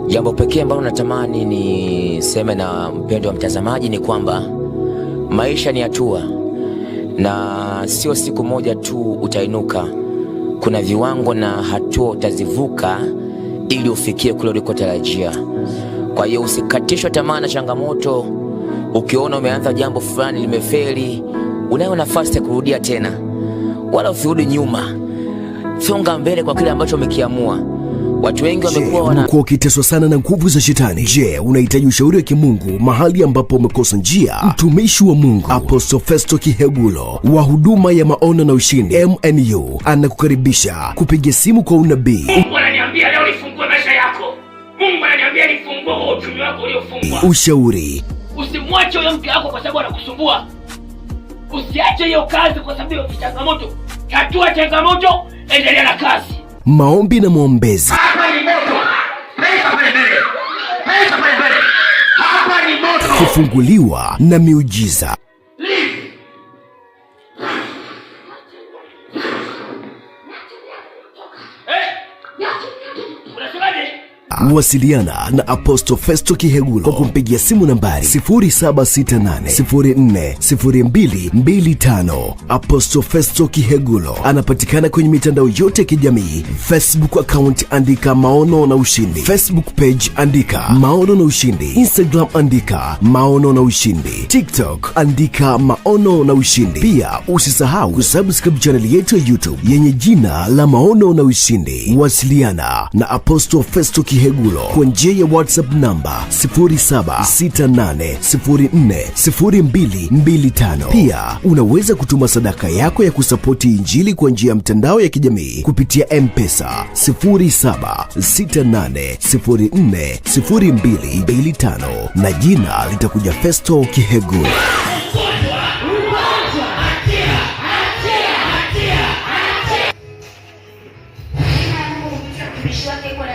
Jambo pekee ambalo natamani niseme na mpendo wa mtazamaji ni kwamba maisha ni hatua na sio siku moja tu utainuka. Kuna viwango na hatua utazivuka ili ufikie kule ulikotarajia. Kwa hiyo usikatishwe tamaa na changamoto. Ukiona umeanza jambo fulani limefeli, unayo nafasi ya kurudia tena, wala usirudi nyuma. Songa mbele kwa kile ambacho umekiamua. Watu wengi wamekuwa ukiteswa sana na nguvu za shetani. Je, unahitaji ushauri wa kimungu mahali ambapo umekosa njia? Mtumishi wa Mungu Apostle Festo Kihegulo wa huduma ya maono na ushindi MNU anakukaribisha kupiga simu kwa unabii. Mungu ananiambia leo nifungue maisha yako. Mungu ananiambia nifungue uchumi wako uliofungwa. Ushauri. Usimwache huyo mke wako kwa sababu anakusumbua. Usiache hiyo kazi kwa sababu ya changamoto. Tatua changamoto, endelea na kazi. Maombi na maombezi. Hapa ni moto. Pesa pale mbele. Pesa pale mbele. Hapa ni moto. Kufunguliwa na miujiza. Wasiliana na Apostle Festo Kihegulo kwa kumpigia simu nambari 0768040225. Apostle Festo Kihegulo anapatikana kwenye mitandao yote ya kijamii. Facebook account andika Maono na Ushindi, Facebook page andika Maono na Ushindi, Instagram andika Maono na Ushindi, TikTok andika Maono na Ushindi. Pia usisahau kusubscribe channel yetu ya YouTube yenye jina la Maono na Ushindi. Wasiliana na Apostle Festo Kihegulo kwa njia ya WhatsApp namba 0768040225. Pia unaweza kutuma sadaka yako ya kusapoti Injili kwa njia ya mtandao ya kijamii kupitia M-Pesa 0768040225 na jina litakuja Festo Kihegulo. Mtumishi wake kwa